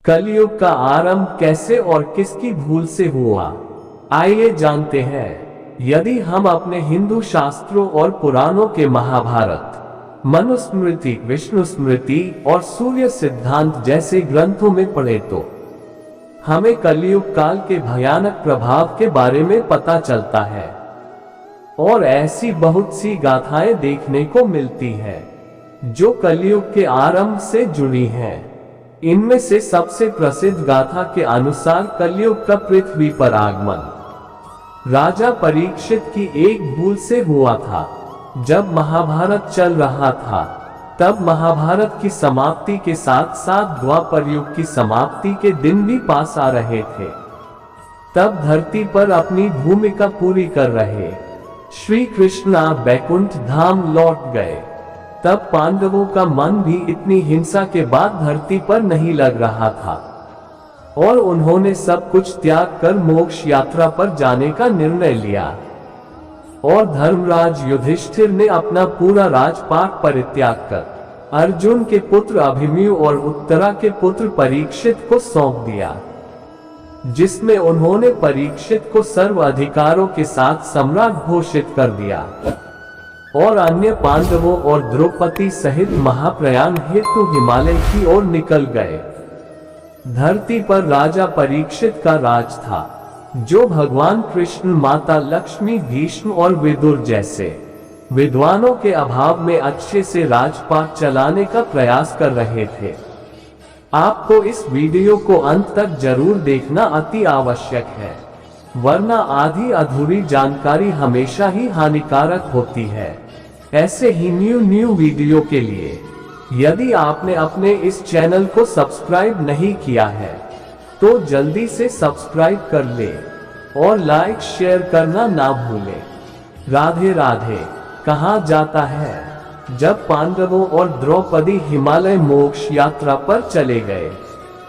कलयुग का आरंभ कैसे और किसकी भूल से हुआ, आइए जानते हैं। यदि हम अपने हिंदू शास्त्रों और पुराणों के महाभारत, मनुस्मृति, विष्णु स्मृति और सूर्य सिद्धांत जैसे ग्रंथों में पढ़े तो हमें कलयुग काल के भयानक प्रभाव के बारे में पता चलता है। और ऐसी बहुत सी गाथाएं देखने को मिलती हैं जो कलयुग के आरंभ से जुड़ी हैं। इनमें से सबसे प्रसिद्ध गाथा के अनुसार कलयुग का पृथ्वी पर आगमन राजा परीक्षित की एक भूल से हुआ था। जब महाभारत चल रहा था तब महाभारत की समाप्ति के साथ साथ द्वापर युग की समाप्ति के दिन भी पास आ रहे थे। तब धरती पर अपनी भूमिका पूरी कर रहे श्री कृष्ण बैकुंठ धाम लौट गए। तब पांडवों का मन भी इतनी हिंसा के बाद धरती पर नहीं लग रहा था और उन्होंने सब कुछ त्याग कर मोक्ष यात्रा पर जाने का निर्णय लिया। और धर्मराज युधिष्ठिर ने अपना पूरा राजपाट परित्याग कर अर्जुन के पुत्र अभिमन्यु और उत्तरा के पुत्र परीक्षित को सौंप दिया, जिसमें उन्होंने परीक्षित को सर्व अधिकारों के साथ सम्राट घोषित कर दिया और अन्य पांडवों और द्रौपदी सहित महाप्रयाण हेतु हिमालय की ओर निकल गए। धरती पर राजा परीक्षित का राज था, जो भगवान कृष्ण, माता लक्ष्मी, भीष्म और विदुर जैसे विद्वानों के अभाव में अच्छे से राजपाट चलाने का प्रयास कर रहे थे। आपको इस वीडियो को अंत तक जरूर देखना अति आवश्यक है, वरना आधी अधूरी जानकारी हमेशा ही हानिकारक होती है। ऐसे ही न्यू वीडियो के लिए यदि आपने अपने इस चैनल को सब्सक्राइब नहीं किया है तो जल्दी से सब्सक्राइब कर ले और लाइक शेयर करना ना भूले। राधे राधे। कहा जाता है जब पांडवों और द्रौपदी हिमालय मोक्ष यात्रा पर चले गए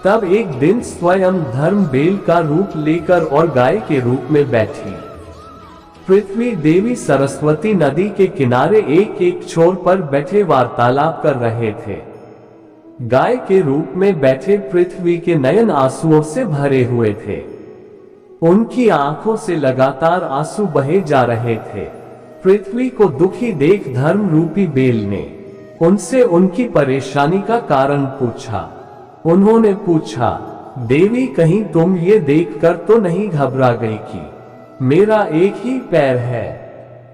तब एक दिन स्वयं धर्म बेल का रूप लेकर और गाय के रूप में बैठी पृथ्वी देवी सरस्वती नदी के किनारे एक छोर पर बैठे वार्तालाप कर रहे थे। गाय के रूप में बैठे पृथ्वी के नयन आंसुओं से भरे हुए थे। उनकी आंखों से लगातार आंसू बहे जा रहे थे। पृथ्वी को दुखी देख धर्म रूपी बेल ने उनसे उनकी परेशानी का कारण पूछा। उन्होंने पूछा, देवी कहीं तुम ये देखकर तो नहीं घबरा गई कि मेरा एक ही पैर है,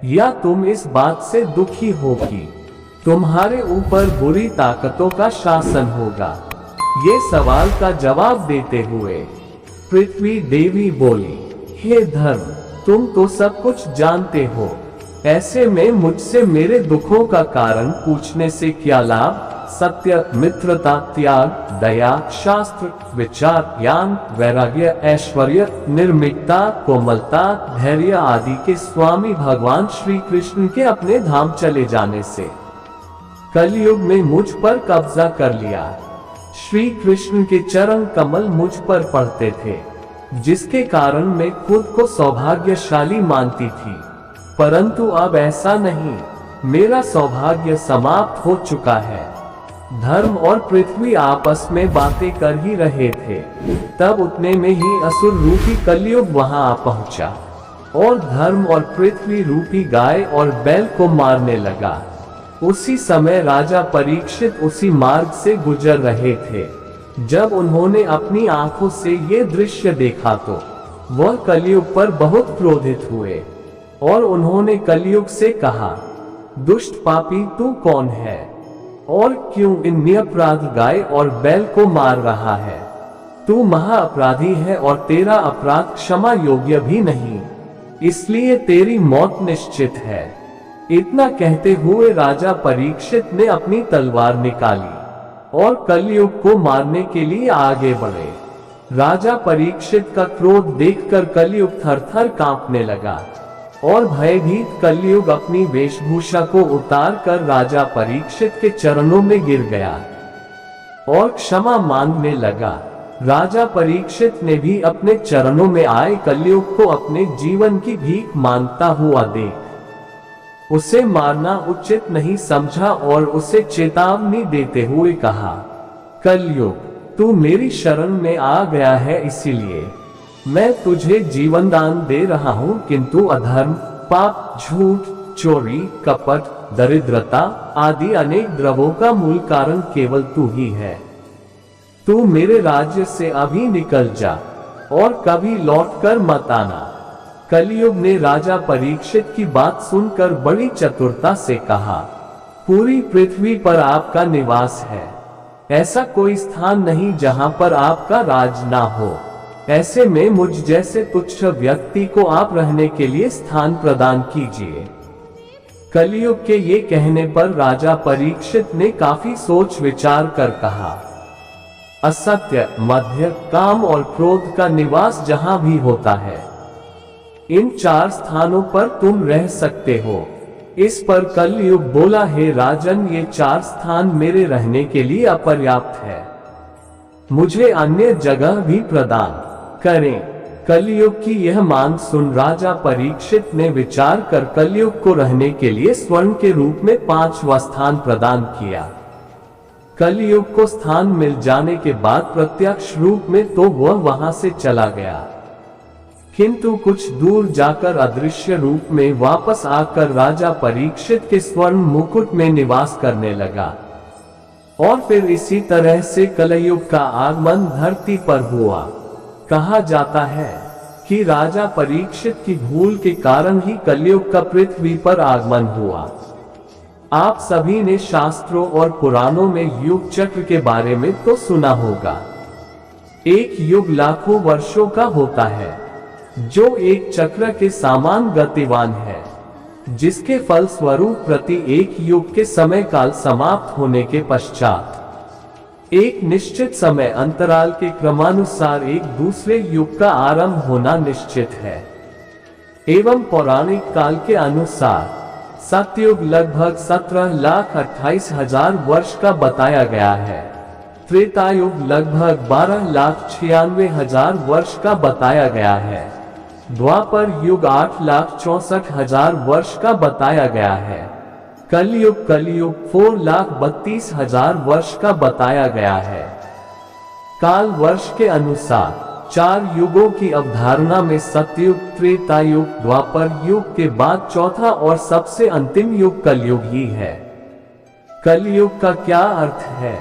या तुम इस बात से दुखी हो कि तुम्हारे ऊपर बुरी ताकतों का शासन होगा? ये सवाल का जवाब देते हुए पृथ्वी देवी बोली, हे धर्म, तुम तो सब कुछ जानते हो, ऐसे में मुझसे मेरे दुखों का कारण पूछने से क्या लाभ? सत्य, मित्रता, त्याग, दया, शास्त्र, विचार, ज्ञान, वैराग्य, ऐश्वर्य, निर्मिकता, कोमलता, धैर्य आदि के स्वामी भगवान श्री कृष्ण के अपने धाम चले जाने से कलयुग में मुझ पर कब्जा कर लिया। श्री कृष्ण के चरण कमल मुझ पर पड़ते थे, जिसके कारण मैं खुद को सौभाग्यशाली मानती थी। परंतु अब ऐसा नहीं, मेरा सौभाग्य समाप्त हो चुका है। धर्म और पृथ्वी आपस में बातें कर ही रहे थे, तब उतने में ही असुर रूपी कलयुग वहां आ पहुंचा और धर्म और पृथ्वी रूपी गाय और बैल को मारने लगा। उसी समय राजा परीक्षित उसी मार्ग से गुजर रहे थे। जब उन्होंने अपनी आंखों से ये दृश्य देखा तो वह कलयुग पर बहुत क्रोधित हुए और उन्होंने कलयुग से कहा, दुष्ट पापी, तू कौन है और क्यों इन निरपराध गाय और बैल को मार रहा है? तू महाअपराधी है और तेरा अपराध क्षमा योग्य भी नहीं, इसलिए तेरी मौत निश्चित है। इतना कहते हुए राजा परीक्षित ने अपनी तलवार निकाली और कलयुग को मारने के लिए आगे बढ़े। राजा परीक्षित का क्रोध देखकर कलयुग थर-थर कांपने लगा और भयभीत कलयुग अपनी वेशभूषा को उतार कर राजा परीक्षित के चरणों में गिर गया और क्षमा मांगने लगा। राजा परीक्षित ने भी अपने चरणों में आए कलयुग को अपने जीवन की भीख मांगता हुआ देख उसे मारना उचित नहीं समझा और उसे चेतावनी देते हुए कहा, कलयुग, तू मेरी शरण में आ गया है, इसीलिए मैं तुझे जीवन दान दे रहा हूँ। किंतु अधर्म, पाप, झूठ, चोरी, कपट, दरिद्रता आदि अनेक द्रवों का मूल कारण केवल तू ही है। तू मेरे राज्य से अभी निकल जा और कभी लौटकर मत आना। कलयुग ने राजा परीक्षित की बात सुनकर बड़ी चतुरता से कहा, पूरी पृथ्वी पर आपका निवास है, ऐसा कोई स्थान नहीं जहां पर आपका राज ना हो। ऐसे में मुझ जैसे तुच्छ व्यक्ति को आप रहने के लिए स्थान प्रदान कीजिए। कलयुग के ये कहने पर राजा परीक्षित ने काफी सोच विचार कर कहा, असत्य, मध्य, काम और क्रोध का निवास जहां भी होता है, इन 4 स्थानों पर तुम रह सकते हो। इस पर कलयुग बोला, हे राजन, ये 4 स्थान मेरे रहने के लिए अपर्याप्त है, मुझे अन्य जगह भी प्रदान करें। कलयुग की यह मांग सुन राजा परीक्षित ने विचार कर कलयुग को रहने के लिए स्वर्ण के रूप में 5वां स्थान प्रदान किया। कलयुग को स्थान मिल जाने के बाद प्रत्यक्ष रूप में तो वह वहां से चला गया, किंतु कुछ दूर जाकर अदृश्य रूप में वापस आकर राजा परीक्षित के स्वर्ण मुकुट में निवास करने लगा। और फिर इसी तरह से कलयुग का आगमन धरती पर हुआ। कहा जाता है कि राजा परीक्षित की भूल के कारण ही कलयुग का पृथ्वी पर आगमन हुआ। आप सभी ने शास्त्रों और पुराणों में युग चक्र के बारे में तो सुना होगा। एक युग लाखों वर्षों का होता है, जो एक चक्र के समान गतिवान है, जिसके फलस्वरूप प्रति एक युग के समय काल समाप्त होने के पश्चात एक निश्चित समय अंतराल के क्रमानुसार एक दूसरे युग का आरंभ होना निश्चित है। एवं पौराणिक काल के अनुसार सतयुग लगभग 17,28,000 वर्ष का बताया गया है। त्रेतायुग लगभग 12,96,000 वर्ष का बताया गया है। द्वापर युग 8,64,000 वर्ष का बताया गया है। कलयुग 4,32,000 वर्ष का बताया गया है। काल वर्ष के अनुसार 4 युगों की अवधारणा में सतयुग, त्रेतायुग, द्वापर युग के बाद चौथा और सबसे अंतिम युग कलयुग ही है। कलयुग का क्या अर्थ है,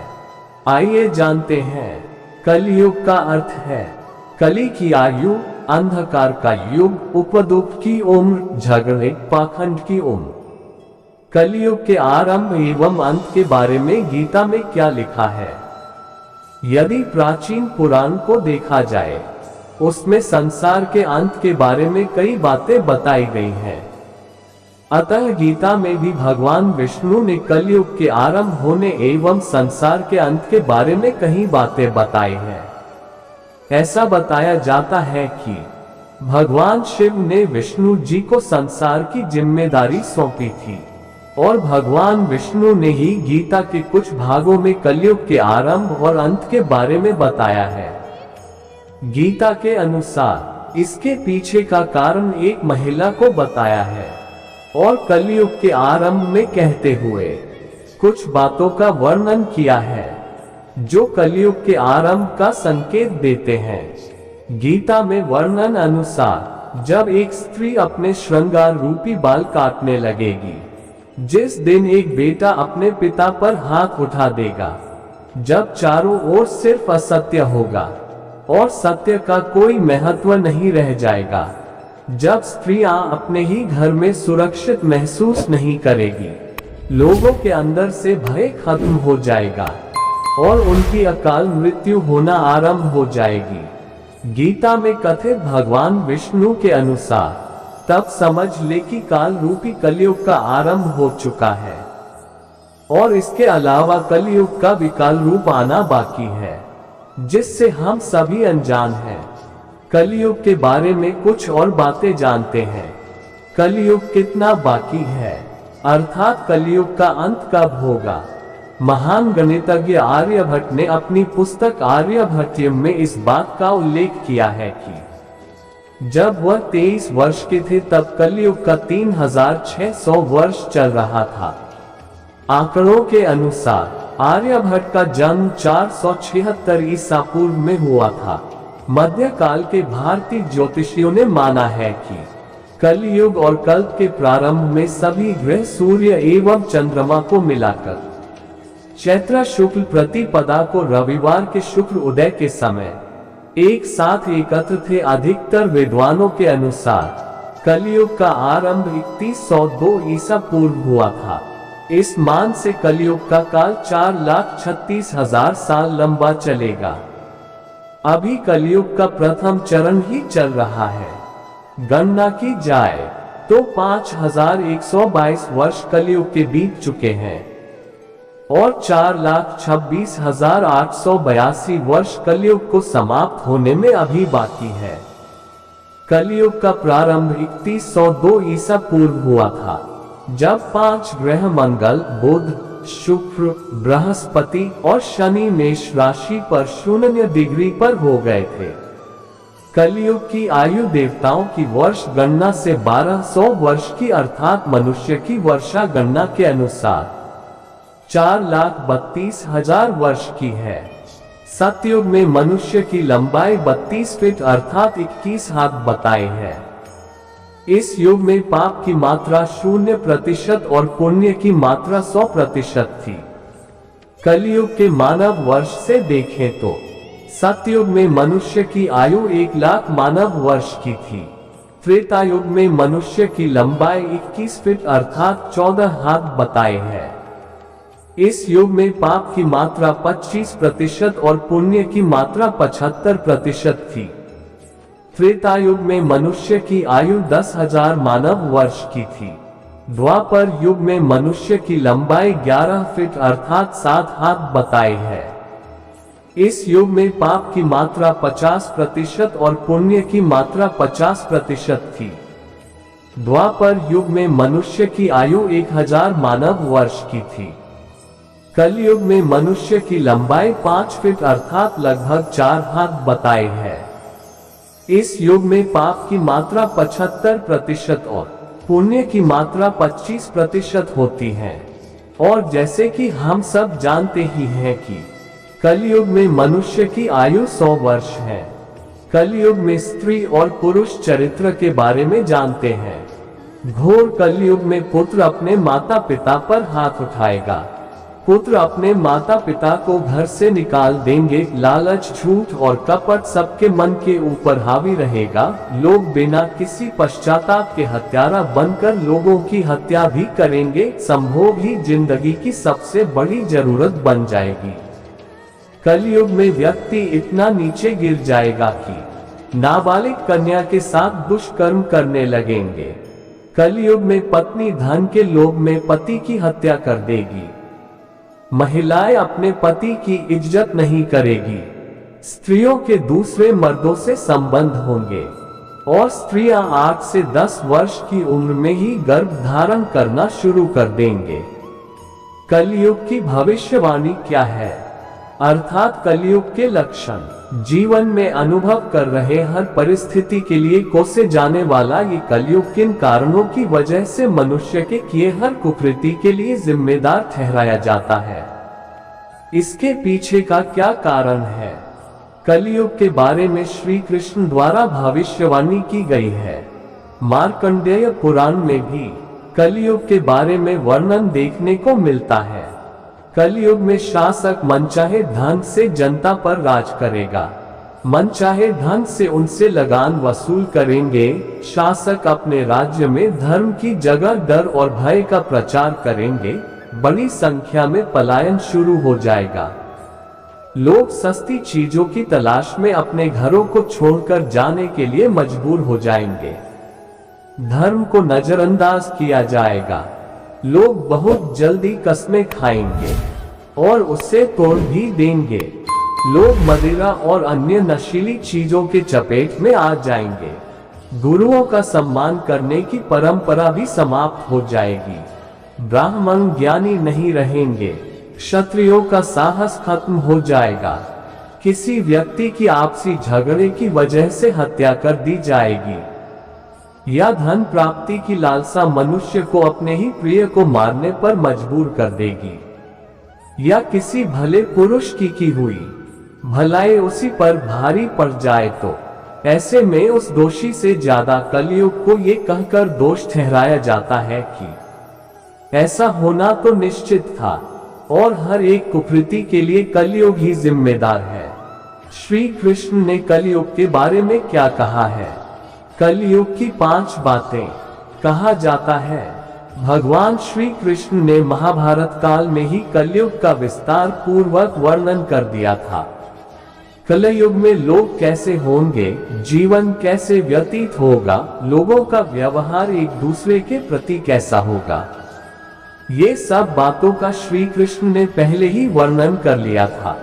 आइए जानते हैं। कलयुग का अर्थ है कली की आयु, अंधकार का युग, उपद्रव की उम्र, झगड़े, पाखंड की उम्र। कलयुग के आरंभ एवं अंत के बारे में गीता में क्या लिखा है? यदि प्राचीन पुराण को देखा जाए, उसमें संसार के अंत के बारे में कई बातें बताई गई हैं। अतः गीता में भी भगवान विष्णु ने कलयुग के आरंभ होने एवं संसार के अंत के बारे में कई बातें बताई हैं। ऐसा बताया जाता है कि भगवान शिव ने विष्णु जी को संसार की जिम्मेदारी सौंपी थी और भगवान विष्णु ने ही गीता के कुछ भागों में कलयुग के आरंभ और अंत के बारे में बताया है। गीता के अनुसार इसके पीछे का कारण एक महिला को बताया है और कलयुग के आरंभ में कहते हुए कुछ बातों का वर्णन किया है जो कलयुग के आरंभ का संकेत देते हैं। गीता में वर्णन अनुसार जब एक स्त्री अपने श्रृंगार रूपी बाल काटने लगेगी, जिस दिन एक बेटा अपने पिता पर हाथ उठा देगा, जब चारों ओर सिर्फ असत्य होगा और सत्य का कोई महत्व नहीं रह जाएगा, जब स्त्रियां अपने ही घर में सुरक्षित महसूस नहीं करेगी, लोगों के अंदर से भय खत्म हो जाएगा और उनकी अकाल मृत्यु होना आरंभ हो जाएगी। गीता में कथित भगवान विष्णु के अनुसार तब समझ ले कि काल रूपी कलयुग का आरंभ हो चुका है और इसके अलावा कलयुग का विकाल रूप आना बाकी है, जिससे हम सभी अनजान हैं। कलयुग के बारे में कुछ और बातें जानते हैं। कलयुग कितना बाकी है, अर्थात कलयुग का अंत कब होगा। महान गणितज्ञ आर्यभट्ट ने अपनी पुस्तक आर्यभट्टियम में इस बात का उल्लेख किया है कि जब वह 23 वर्ष के थे तब कलयुग का 3600 वर्ष चल रहा था। आंकड़ों के अनुसार आर्यभट्ट का जन्म 476 ईसा पूर्व में हुआ था। मध्यकाल के भारतीय ज्योतिषियों ने माना है कि कलयुग और कल्प के प्रारंभ में सभी ग्रह सूर्य एवं चंद्रमा को मिलाकर चैत्र शुक्ल प्रतिपदा को रविवार के शुक्र उदय के समय एक साथ एकत्र थे। अधिकतर विद्वानों के अनुसार कलयुग का आरंभ 3102 ईसा पूर्व हुआ था। इस मान से कलयुग का काल 4,36,000 साल लंबा चलेगा। अभी कलयुग का प्रथम चरण ही चल रहा है। गणना की जाए तो 5,122 वर्ष कलयुग के बीत चुके हैं और 4,26,882 वर्ष कलयुग को समाप्त होने में अभी बाकी है। कलयुग का प्रारंभ 3102 ईसा पूर्व हुआ था, जब 5 ग्रह मंगल, बुध, शुक्र, बृहस्पति और शनि मेष राशि पर 0 डिग्री पर हो गए थे। कलयुग की आयु देवताओं की वर्ष गणना से 1200 वर्ष की अर्थात मनुष्य की वर्षा गणना के अनुसार 4,32,000 वर्ष की है। सतयुग में मनुष्य की लंबाई 32 फीट अर्थात 21 हाथ बताए है। इस युग में पाप की मात्रा 0% और पुण्य की मात्रा 100% थी। कलयुग के मानव वर्ष से देखें तो सतयुग में मनुष्य की आयु 1,00,000 मानव वर्ष की थी। त्रेता युग में मनुष्य की लंबाई 21 फीट अर्थात 14 हाथ बताए है। इस युग में पाप की मात्रा 25% और पुण्य की मात्रा 75% थी। त्रेता युग में मनुष्य की आयु 10,000 मानव वर्ष की थी। द्वापर युग में मनुष्य की लंबाई 11 फीट अर्थात 7 हाथ बताए है। इस युग में पाप की मात्रा 50% और पुण्य की मात्रा 50% थी। द्वापर युग में मनुष्य की आयु 1,000 मानव वर्ष की थी। कलयुग में मनुष्य की लंबाई 5 फीट अर्थात लगभग 4 हाथ बताए है। इस युग में पाप की मात्रा 75% और पुण्य की मात्रा 25% होती है। और जैसे कि हम सब जानते ही हैं कि कलयुग में मनुष्य की आयु 100 वर्ष है। कलयुग में स्त्री और पुरुष चरित्र के बारे में जानते हैं। घोर कलयुग में पुत्र अपने माता पिता पर हाथ उठाएगा। पुत्र अपने माता पिता को घर से निकाल देंगे। लालच, झूठ और कपट सबके मन के ऊपर हावी रहेगा। लोग बिना किसी पश्चाताप के हत्यारा बनकर लोगों की हत्या भी करेंगे। संभोग ही जिंदगी की सबसे बड़ी जरूरत बन जाएगी। कलयुग में व्यक्ति इतना नीचे गिर जाएगा कि नाबालिग कन्या के साथ दुष्कर्म करने लगेंगे। कलयुग में पत्नी धन के लोभ में पति की हत्या कर देगी। महिलाएं अपने पति की इज्जत नहीं करेगी। स्त्रियों के दूसरे मर्दों से संबंध होंगे और स्त्रियां 8 से 10 वर्ष की उम्र में ही गर्भ धारण करना शुरू कर देंगे। कलयुग की भविष्यवाणी क्या है, अर्थात कलयुग के लक्षण। जीवन में अनुभव कर रहे हर परिस्थिति के लिए कोसे जाने वाला ये कलयुग किन कारणों की वजह से मनुष्य के किए हर कुकृति के लिए जिम्मेदार ठहराया जाता है, इसके पीछे का क्या कारण है। कलयुग के बारे में श्री कृष्ण द्वारा भविष्यवाणी की गई है। मार्कंडेय पुराण में भी कलयुग के बारे में वर्णन देखने को मिलता है। कलयुग में शासक मनचाहे ढंग से जनता पर राज करेगा। मनचाहे ढंग से उनसे लगान वसूल करेंगे। शासक अपने राज्य में धर्म की जगह डर और भय का प्रचार करेंगे। बड़ी संख्या में पलायन शुरू हो जाएगा। लोग सस्ती चीजों की तलाश में अपने घरों को छोड़कर जाने के लिए मजबूर हो जाएंगे। धर्म को नजरअंदाज किया जाएगा। लोग बहुत जल्दी कस्में खाएंगे और उससे तोड़ भी देंगे। लोग मदिरा और अन्य नशीली चीजों के चपेट में आ जाएंगे। गुरुओं का सम्मान करने की परंपरा भी समाप्त हो जाएगी। ब्राह्मण ज्ञानी नहीं रहेंगे। क्षत्रियों का साहस खत्म हो जाएगा। किसी व्यक्ति की आपसी झगड़े की वजह से हत्या कर दी जाएगी या धन प्राप्ति की लालसा मनुष्य को अपने ही प्रिय को मारने पर मजबूर कर देगी। या किसी भले पुरुष की हुई भलाई उसी पर भारी पड़ जाए तो ऐसे में उस दोषी से ज्यादा कलयुग को ये कहकर दोष ठहराया जाता है कि ऐसा होना तो निश्चित था और हर एक कुकृति के लिए कलयुग ही जिम्मेदार है। श्री कृष्ण ने कलयुग के बारे में क्या कहा है? कलयुग की 5 बातें। कहा जाता है भगवान श्री कृष्ण ने महाभारत काल में ही कलयुग का विस्तार पूर्वक वर्णन कर दिया था। कलयुग में लोग कैसे होंगे, जीवन कैसे व्यतीत होगा, लोगों का व्यवहार एक दूसरे के प्रति कैसा होगा, ये सब बातों का श्री कृष्ण ने पहले ही वर्णन कर लिया था।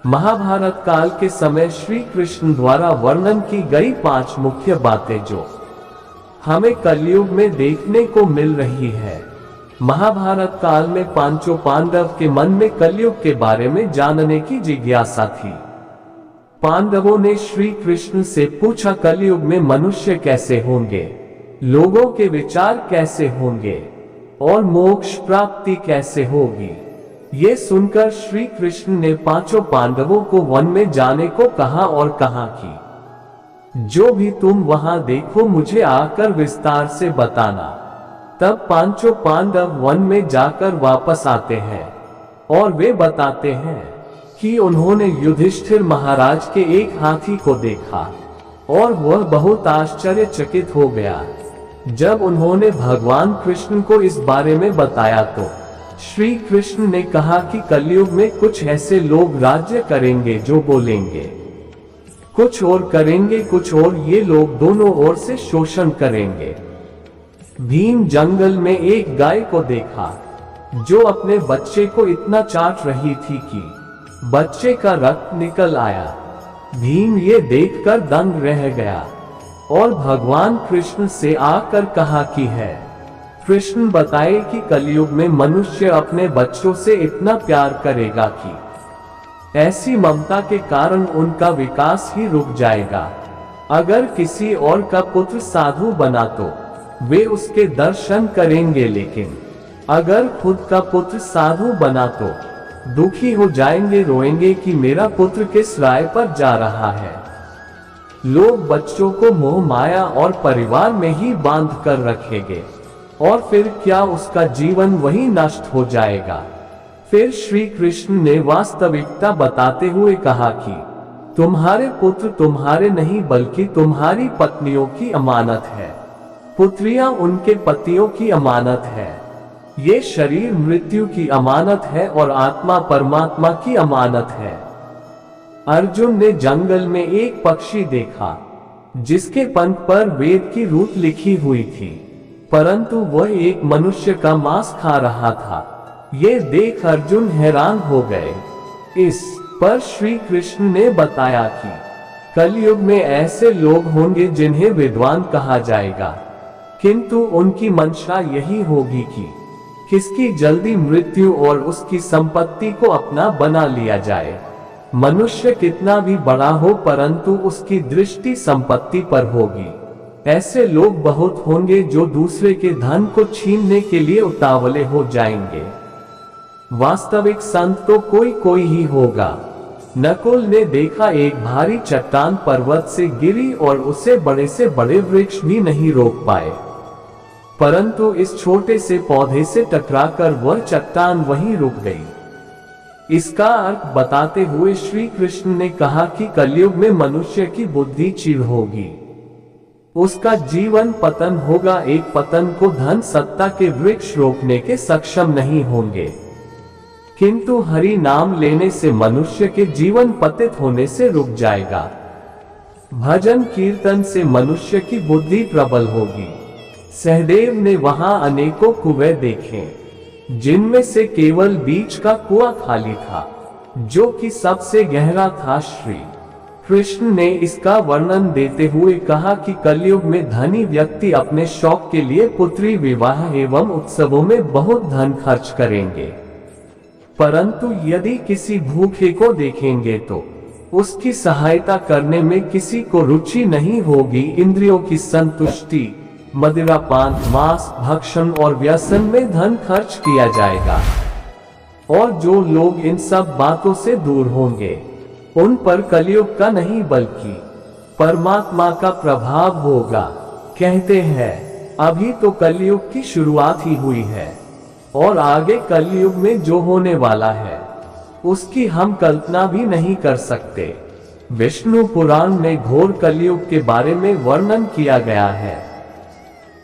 महाभारत काल के समय श्री कृष्ण द्वारा वर्णन की गई 5 मुख्य बातें जो हमें कलयुग में देखने को मिल रही है। महाभारत काल में पांचों पांडव के मन में कलयुग के बारे में जानने की जिज्ञासा थी। पांडवों ने श्री कृष्ण से पूछा कलयुग में मनुष्य कैसे होंगे, लोगों के विचार कैसे होंगे और मोक्ष प्राप्ति कैसे होगी। ये सुनकर श्री कृष्ण ने पांचों पांडवों को वन में जाने को कहा और कहा कि जो भी तुम वहां देखो मुझे आकर विस्तार से बताना। तब पांचों पांडव वन में जाकर वापस आते हैं और वे बताते हैं कि उन्होंने युधिष्ठिर महाराज के एक हाथी को देखा और वह बहुत आश्चर्यचकित हो गया। जब उन्होंने भगवान कृष्ण को इस बारे में बताया तो श्री कृष्ण ने कहा कि कलयुग में कुछ ऐसे लोग राज्य करेंगे जो बोलेंगे कुछ और करेंगे कुछ और, ये लोग दोनों ओर से शोषण करेंगे। भीम जंगल में एक गाय को देखा जो अपने बच्चे को इतना चाट रही थी कि बच्चे का रक्त निकल आया। भीम ये देखकर दंग रह गया और भगवान कृष्ण से आकर कहा कि है कृष्ण बताए कि कलयुग में मनुष्य अपने बच्चों से इतना प्यार करेगा कि ऐसी ममता के कारण उनका विकास ही रुक जाएगा। अगर किसी और का पुत्र साधु बना तो वे उसके दर्शन करेंगे, लेकिन अगर खुद का पुत्र साधु बना तो दुखी हो जाएंगे, रोएंगे कि मेरा पुत्र किस राय पर जा रहा है। लोग बच्चों को मोह माया और परिवार में ही बांध कर रखेंगे और फिर क्या उसका जीवन वही नष्ट हो जाएगा। फिर श्री कृष्ण ने वास्तविकता बताते हुए कहा कि तुम्हारे पुत्र तुम्हारे नहीं बल्कि तुम्हारी पत्नियों की अमानत है, पुत्रियां उनके पतियों की अमानत है। ये शरीर मृत्यु की अमानत है और आत्मा परमात्मा की अमानत है। अर्जुन ने जंगल में एक पक्षी देखा जिसके पंख पर वेद की रूट लिखी हुई थी, परंतु वह एक मनुष्य का मांस खा रहा था। ये देख अर्जुन हैरान हो गए। इस पर श्री कृष्ण ने बताया कि कलयुग में ऐसे लोग होंगे जिन्हें विद्वान कहा जाएगा, किंतु उनकी मंशा यही होगी कि किसकी जल्दी मृत्यु और उसकी संपत्ति को अपना बना लिया जाए। मनुष्य कितना भी बड़ा हो परंतु उसकी दृष्टि संपत्ति पर होगी। ऐसे लोग बहुत होंगे जो दूसरे के धन को छीनने के लिए उतावले हो जाएंगे। वास्तविक संत तो कोई कोई ही होगा। नकुल ने देखा एक भारी चट्टान पर्वत से गिरी और उसे बड़े से बड़े वृक्ष भी नहीं रोक पाए, परंतु इस छोटे से पौधे से टकराकर वह चट्टान वहीं रुक गई। इसका अर्थ बताते हुए श्री कृष्ण ने कहा कि कलयुग में मनुष्य की बुद्धि चीड़ होगी, उसका जीवन पतन होगा। एक पतन को धन सत्ता के वृक्ष रोकने के सक्षम नहीं होंगे, किंतु हरि नाम लेने से मनुष्य के जीवन पतित होने से रुक जाएगा। भजन कीर्तन से मनुष्य की बुद्धि प्रबल होगी। सहदेव ने वहां अनेकों कुएं देखे जिनमें से केवल बीच का कुआं खाली था, जो कि सबसे गहरा था। श्री कृष्ण ने इसका वर्णन देते हुए कहा कि कलयुग में धनी व्यक्ति अपने शौक के लिए पुत्री विवाह एवं उत्सवों में बहुत धन खर्च करेंगे, परंतु यदि किसी भूखे को देखेंगे तो उसकी सहायता करने में किसी को रुचि नहीं होगी। इंद्रियों की संतुष्टि, मदिरापान, मांस भक्षण और व्यसन में धन खर्च किया जाएगा। और जो लोग इन सब बातों से दूर होंगे उन पर कलयुग का नहीं बल्कि परमात्मा का प्रभाव होगा। कहते हैं अभी तो कलयुग की शुरुआत ही हुई है और आगे कलयुग में जो होने वाला है उसकी हम कल्पना भी नहीं कर सकते। विष्णु पुराण में घोर कलयुग के बारे में वर्णन किया गया है।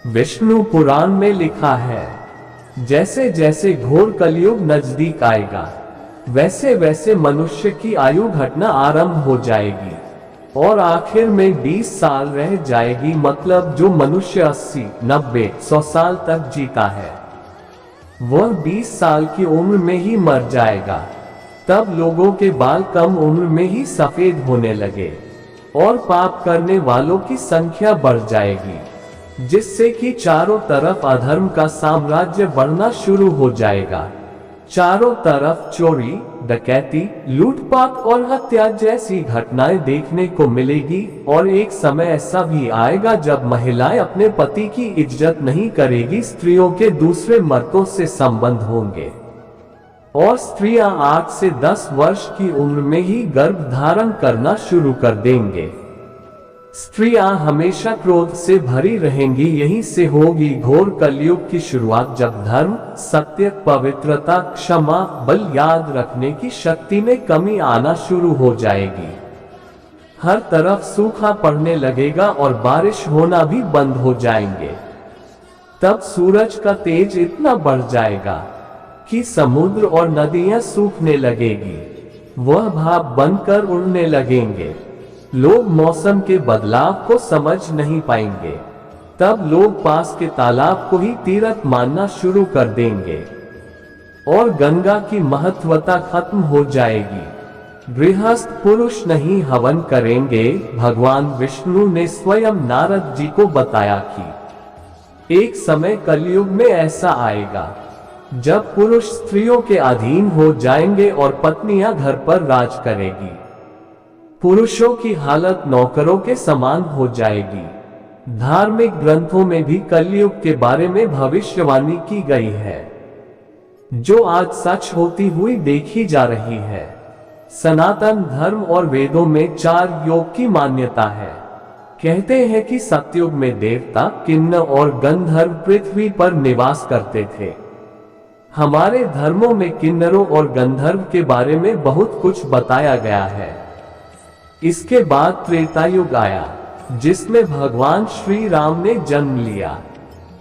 विष्णु पुराण में लिखा है जैसे जैसे घोर कलयुग नजदीक आएगा वैसे वैसे मनुष्य की आयु घटना आरंभ हो जाएगी और आखिर में 20 साल रह जाएगी। मतलब जो मनुष्य 80, 90, 100 साल तक जीता है वह 20 साल की उम्र में ही मर जाएगा। तब लोगों के बाल कम उम्र में ही सफेद होने लगे और पाप करने वालों की संख्या बढ़ जाएगी, जिससे कि चारों तरफ अधर्म का साम्राज्य बढ़ना शुरू हो जाएगा। चारों तरफ चोरी, डकैती, लूटपाट और हत्या जैसी घटनाएं देखने को मिलेगी और एक समय ऐसा भी आएगा जब महिलाएं अपने पति की इज्जत नहीं करेगी, स्त्रियों के दूसरे मर्दों से संबंध होंगे और स्त्रियां 8 से 10 वर्ष की उम्र में ही गर्भ धारण करना शुरू कर देंगे। स्त्रियां हमेशा क्रोध से भरी रहेंगी। यहीं से होगी घोर कलयुग की शुरुआत, जब धर्म, सत्य, पवित्रता, क्षमा, बल, याद रखने की शक्ति में कमी आना शुरू हो जाएगी। हर तरफ सूखा पड़ने लगेगा और बारिश होना भी बंद हो जाएंगे। तब सूरज का तेज इतना बढ़ जाएगा कि समुद्र और नदियां सूखने लगेगी, वह भाप बनकर उड़ने लगेंगे। लोग मौसम के बदलाव को समझ नहीं पाएंगे। तब लोग पास के तालाब को ही तीर्थ मानना शुरू कर देंगे और गंगा की महत्वता खत्म हो जाएगी। गृहस्थ पुरुष नहीं हवन करेंगे। भगवान विष्णु ने स्वयं नारद जी को बताया कि एक समय कलयुग में ऐसा आएगा जब पुरुष स्त्रियों के अधीन हो जाएंगे और पत्नियां घर पर राज करेगी। पुरुषों की हालत नौकरों के समान हो जाएगी। धार्मिक ग्रंथों में भी कलयुग के बारे में भविष्यवाणी की गई है, जो आज सच होती हुई देखी जा रही है। सनातन धर्म और वेदों में 4 योग की मान्यता है। कहते हैं कि सतयुग में देवता, किन्नर और गंधर्व पृथ्वी पर निवास करते थे। हमारे धर्मों में किन्नरों और गंधर्व के बारे में बहुत कुछ बताया गया है। इसके बाद त्रेता युग आया, जिसमें भगवान श्री राम ने जन्म लिया।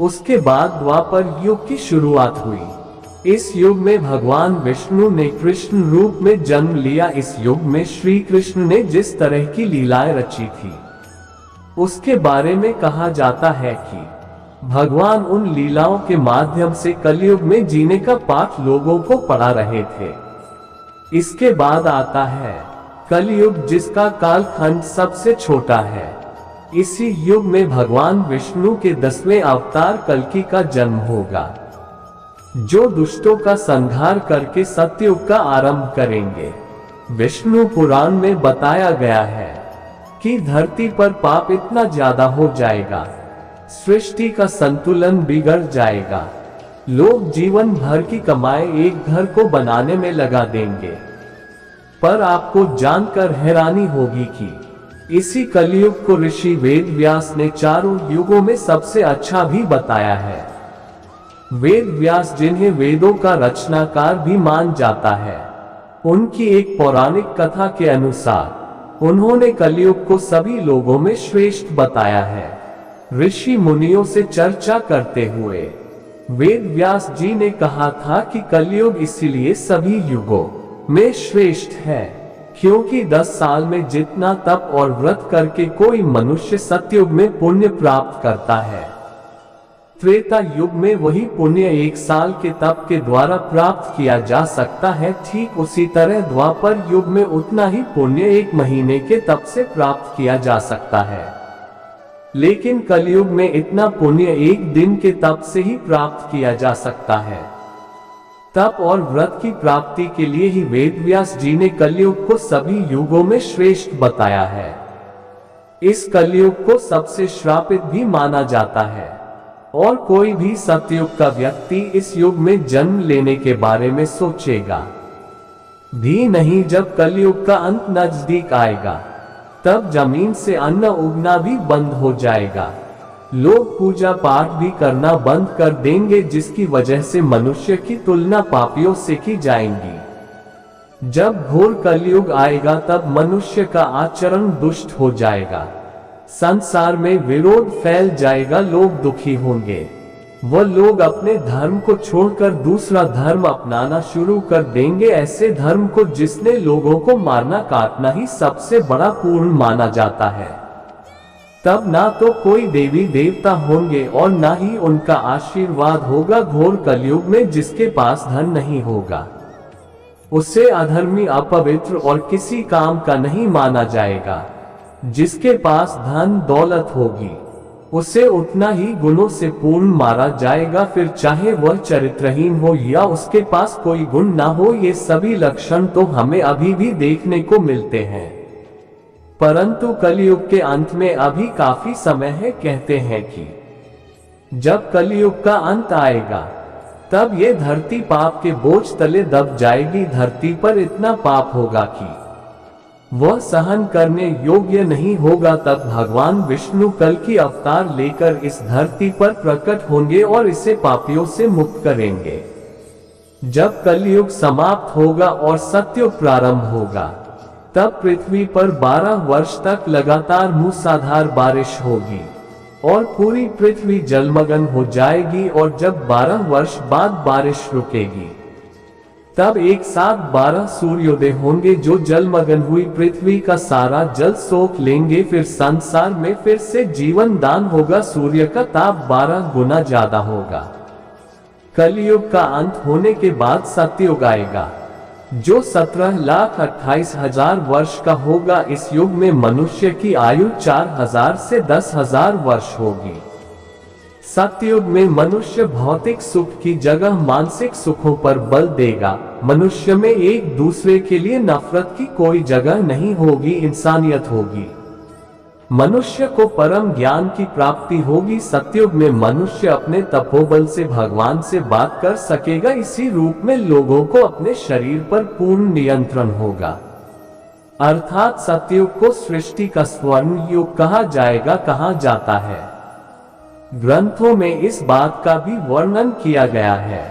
उसके बाद द्वापर युग की शुरुआत हुई। इस युग में भगवान विष्णु ने कृष्ण रूप में जन्म लिया। इस युग में श्री कृष्ण ने जिस तरह की लीलाएं रची थी, उसके बारे में कहा जाता है कि भगवान उन लीलाओं के माध्यम से कलयुग में जीने का पाठ लोगों को पढ़ा रहे थे। इसके बाद आता है कलयुग, जिसका कालखंड सबसे छोटा है। इसी युग में भगवान विष्णु के 10वें अवतार कल्कि का जन्म होगा, जो दुष्टों का संहार करके सतयुग का आरंभ करेंगे। विष्णु पुराण में बताया गया है कि धरती पर पाप इतना ज्यादा हो जाएगा, सृष्टि का संतुलन बिगड़ जाएगा। लोग जीवन भर की कमाई एक घर को बनाने में लगा देंगे। पर आपको जानकर हैरानी होगी कि इसी कलयुग को ऋषि वेद व्यास ने 4 युगों में सबसे अच्छा भी बताया है। वेद व्यास, जिन्हें वेदों का रचनाकार भी मान जाता है, उनकी एक पौराणिक कथा के अनुसार उन्होंने कलयुग को सभी लोगों में श्रेष्ठ बताया है। ऋषि मुनियों से चर्चा करते हुए वेद व्यास जी ने कहा था कि कलयुग इसीलिए सभी युगों में श्रेष्ठ है, क्योंकि 10 साल में जितना तप और व्रत करके कोई मनुष्य सतयुग में पुण्य प्राप्त करता है, त्रेता युग में वही पुण्य 1 साल के तप के द्वारा प्राप्त किया जा सकता है। ठीक उसी तरह द्वापर युग में उतना ही पुण्य 1 महीने के तप से प्राप्त किया जा सकता है, लेकिन कलयुग में इतना पुण्य 1 दिन के तप से ही प्राप्त किया जा सकता है। तप और व्रत की प्राप्ति के लिए ही वेद व्यास जी ने कलयुग को सभी युगों में श्रेष्ठ बताया है। इस कलयुग को सबसे श्रापित भी माना जाता है। और कोई भी सतयुग का व्यक्ति इस युग में जन्म लेने के बारे में सोचेगा भी नहीं। जब कलयुग का अंत नजदीक आएगा तब जमीन से अन्न उगना भी बंद हो जाएगा। लोग पूजा पाठ भी करना बंद कर देंगे, जिसकी वजह से मनुष्य की तुलना पापियों से की जाएंगी। जब घोर कलयुग आएगा तब मनुष्य का आचरण दुष्ट हो जाएगा, संसार में विरोध फैल जाएगा, लोग दुखी होंगे। वह लोग अपने धर्म को छोड़कर दूसरा धर्म अपनाना शुरू कर देंगे, ऐसे धर्म को जिसने लोगों को मारना काटना ही सबसे बड़ा पुण्य माना जाता है। तब ना तो कोई देवी देवता होंगे और ना ही उनका आशीर्वाद होगा। घोर कलयुग में जिसके पास धन नहीं होगा उसे अधर्मी, अपवित्र और किसी काम का नहीं माना जाएगा। जिसके पास धन दौलत होगी उसे उतना ही गुणों से पूर्ण मारा जाएगा, फिर चाहे वह चरित्रहीन हो या उसके पास कोई गुण ना हो। ये सभी लक्षण तो हमें अभी भी देखने को मिलते हैं, परंतु कलयुग के अंत में अभी काफी समय है। कहते हैं कि जब कलयुग का अंत आएगा तब ये धरती पाप के बोझ तले दब जाएगी। धरती पर इतना पाप होगा कि वह सहन करने योग्य नहीं होगा। तब भगवान विष्णु कल की अवतार लेकर इस धरती पर प्रकट होंगे और इसे पापियों से मुक्त करेंगे। जब कलयुग समाप्त होगा और सतयुग प्रारंभ होगा तब पृथ्वी पर 12 वर्ष तक लगातार मूसलाधार बारिश होगी और पूरी पृथ्वी जलमग्न हो जाएगी। और जब 12 वर्ष बाद बारिश रुकेगी तब एक साथ 12 सूर्योदय होंगे जो जलमग्न हुई पृथ्वी का सारा जल सोख लेंगे। फिर संसार में फिर से जीवन दान होगा, सूर्य का ताप 12 गुना ज्यादा होगा। कलयुग का अंत होने के बाद सतयुग आएगा जो 17,28,000 वर्ष का होगा। इस युग में मनुष्य की आयु 4,000 से 10,000 वर्ष होगी। सतयुग में मनुष्य भौतिक सुख की जगह मानसिक सुखों पर बल देगा। मनुष्य में एक दूसरे के लिए नफरत की कोई जगह नहीं होगी, इंसानियत होगी। मनुष्य को परम ज्ञान की प्राप्ति होगी। सतयुग में मनुष्य अपने तपोबल से भगवान से बात कर सकेगा। इसी रूप में लोगों को अपने शरीर पर पूर्ण नियंत्रण होगा। अर्थात सतयुग को सृष्टि का स्वर्ण युग कहा जाएगा। कहा जाता है, ग्रंथों में इस बात का भी वर्णन किया गया है।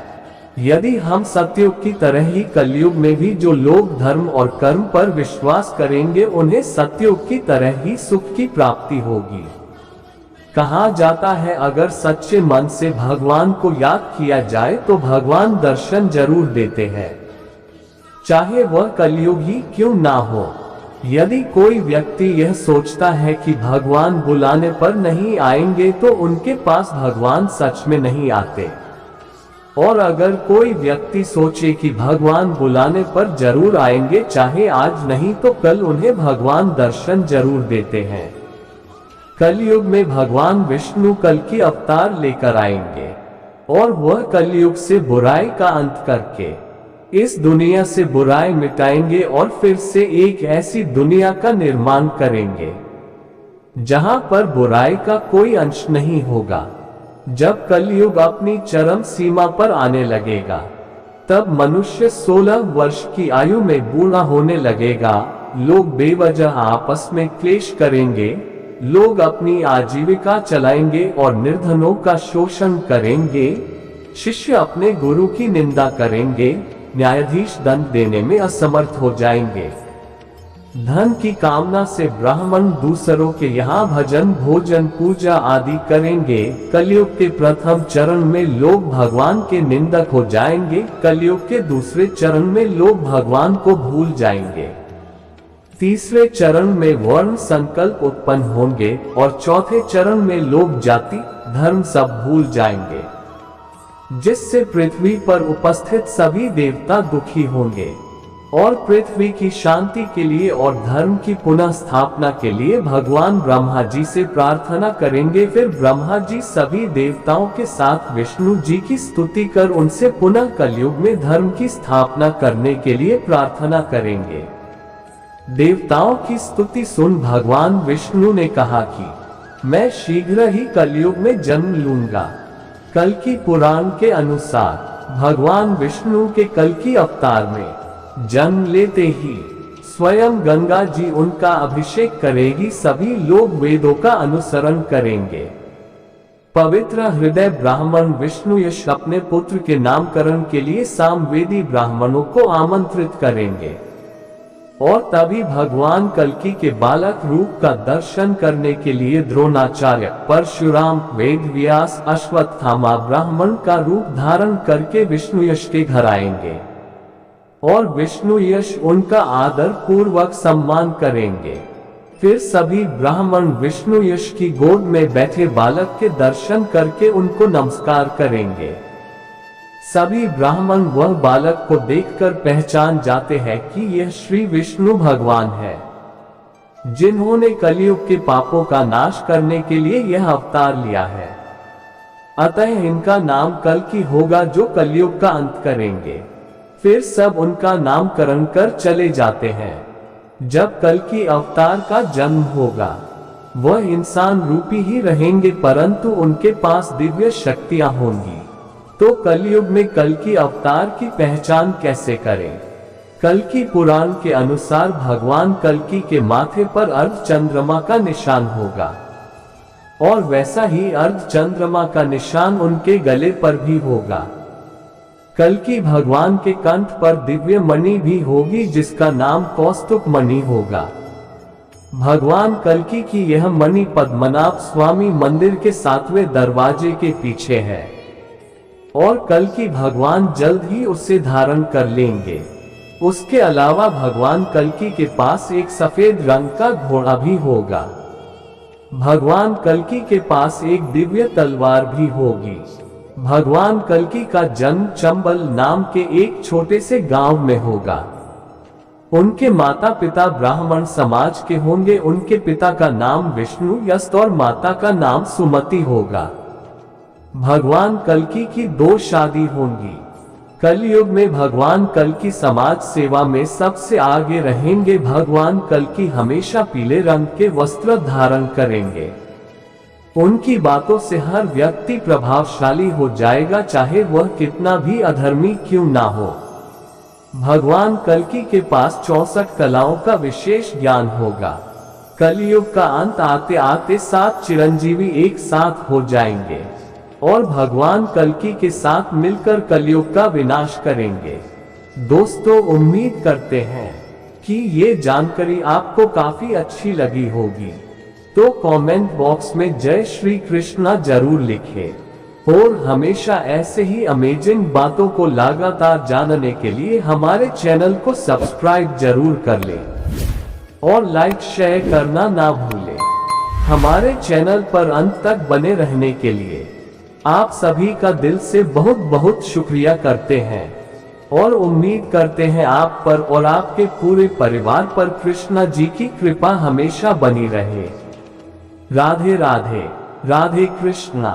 यदि हम सतयुग की तरह ही कलयुग में भी जो लोग धर्म और कर्म पर विश्वास करेंगे उन्हें सतयुग की तरह ही सुख की प्राप्ति होगी। कहा जाता है, अगर सच्चे मन से भगवान को याद किया जाए तो भगवान दर्शन जरूर देते हैं, चाहे वह कलयुग ही क्यों ना हो। यदि कोई व्यक्ति यह सोचता है कि भगवान बुलाने पर नहीं आएंगे तो उनके पास भगवान सच में नहीं आते। और अगर कोई व्यक्ति सोचे कि भगवान बुलाने पर जरूर आएंगे, चाहे आज नहीं तो कल, उन्हें भगवान दर्शन जरूर देते हैं। कलयुग में भगवान विष्णु कल की अवतार लेकर आएंगे और वह कलयुग से बुराई का अंत करके इस दुनिया से बुराई मिटाएंगे और फिर से एक ऐसी दुनिया का निर्माण करेंगे जहां पर बुराई का कोई अंश नहीं होगा। जब कलयुग अपनी चरम सीमा पर आने लगेगा तब मनुष्य 16 वर्ष की आयु में बूढ़ा होने लगेगा। लोग बेवजह आपस में क्लेश करेंगे, लोग अपनी आजीविका चलाएंगे और निर्धनों का शोषण करेंगे। शिष्य अपने गुरु की निंदा करेंगे, न्यायाधीश दंड देने में असमर्थ हो जाएंगे। धन की कामना से ब्राह्मण दूसरों के यहाँ भजन भोजन पूजा आदि करेंगे। कलयुग के प्रथम चरण में लोग भगवान के निंदक हो जाएंगे। कलयुग के दूसरे चरण में लोग भगवान को भूल जाएंगे। तीसरे चरण में वर्ण संकल्प उत्पन्न होंगे और चौथे चरण में लोग जाति धर्म सब भूल जाएंगे, जिससे पृथ्वी पर उपस्थित सभी देवता दुखी होंगे और पृथ्वी की शांति के लिए और धर्म की पुनः स्थापना के लिए भगवान ब्रह्मा जी से प्रार्थना करेंगे। फिर ब्रह्मा जी सभी देवताओं के साथ विष्णु जी की स्तुति कर उनसे पुनः कलयुग में धर्म की स्थापना करने के लिए प्रार्थना करेंगे। देवताओं की स्तुति सुन भगवान विष्णु ने कहा कि मैं शीघ्र ही कलयुग में जन्म लूंगा। कल्कि पुराण के अनुसार भगवान विष्णु के कल्कि अवतार में जन्म लेते ही स्वयं गंगा जी उनका अभिषेक करेगी। सभी लोग वेदों का अनुसरण करेंगे। पवित्र हृदय ब्राह्मण विष्णुयश अपने पुत्र के नामकरण के लिए सामवेदी ब्राह्मणों को आमंत्रित करेंगे और तभी भगवान कल्कि के बालक रूप का दर्शन करने के लिए द्रोणाचार्य, परशुराम, वेदव्यास, अश्वत्थामा ब्राह्मण का रूप धारण करके विष्णुयश के घर आएंगे और विष्णुयश उनका आदर पूर्वक सम्मान करेंगे। फिर सभी ब्राह्मण विष्णुयश की गोद में बैठे बालक के दर्शन करके उनको नमस्कार करेंगे। सभी ब्राह्मण वह बालक को देखकर पहचान जाते हैं कि यह श्री विष्णु भगवान है, जिन्होंने कलियुग के पापों का नाश करने के लिए यह अवतार लिया है। अतः इनका नाम कल्कि होगा, जो कलियुग का अंत करेंगे। फिर सब उनका नामकरण कर चले जाते हैं। जब कल्कि अवतार का जन्म होगा, वह इंसान रूपी ही रहेंगे, परंतु उनके पास दिव्य शक्तियां होंगी। तो कलयुग में कल्कि अवतार की पहचान कैसे करें? कल्कि पुराण के अनुसार भगवान कल्कि के माथे पर अर्ध चंद्रमा का निशान होगा और वैसा ही अर्ध चंद्रमा का निशान उनके गले पर भी होगा। कल्कि भगवान के कंठ पर दिव्य मणि भी होगी, जिसका नाम कौस्तुभ मणि होगा। भगवान कल्कि की यह मणि पद्मनाभ स्वामी मंदिर के 7वें दरवाजे के पीछे है और कल्कि भगवान जल्द ही उसे धारण कर लेंगे। उसके अलावा भगवान कल्कि के पास एक सफेद रंग का घोड़ा भी होगा। भगवान कल्कि के पास एक दिव्य तलवार भी होगी। भगवान कल्कि का जन्म चंबल नाम के एक छोटे से गांव में होगा। उनके माता पिता ब्राह्मण समाज के होंगे। उनके पिता का नाम विष्णु यस्त और माता का नाम सुमति होगा। भगवान कल्कि की 2 शादी होंगी। कलयुग में भगवान कल्कि समाज सेवा में सबसे आगे रहेंगे। भगवान कल्कि हमेशा पीले रंग के वस्त्र धारण करेंगे। उनकी बातों से हर व्यक्ति प्रभावशाली हो जाएगा, चाहे वह कितना भी अधर्मी क्यों ना हो। भगवान कल्कि के पास 64 कलाओं का विशेष ज्ञान होगा। कलयुग का अंत आते आते 7 चिरंजीवी एक साथ हो जाएंगे और भगवान कल्कि के साथ मिलकर कलयुग का विनाश करेंगे। दोस्तों, उम्मीद करते हैं कि ये जानकारी आपको काफी अच्छी लगी होगी। तो कमेंट बॉक्स में जय श्री कृष्णा जरूर लिखें और हमेशा ऐसे ही अमेजिंग बातों को लगातार जानने के लिए हमारे चैनल को सब्सक्राइब जरूर कर लें और लाइक शेयर करना ना भूलें। हमारे चैनल पर अंत तक बने रहने के लिए आप सभी का दिल से बहुत बहुत शुक्रिया करते हैं और उम्मीद करते हैं आप पर और आपके पूरे परिवार पर कृष्णा जी की कृपा हमेशा बनी रहे। राधे राधे, राधे कृष्णा।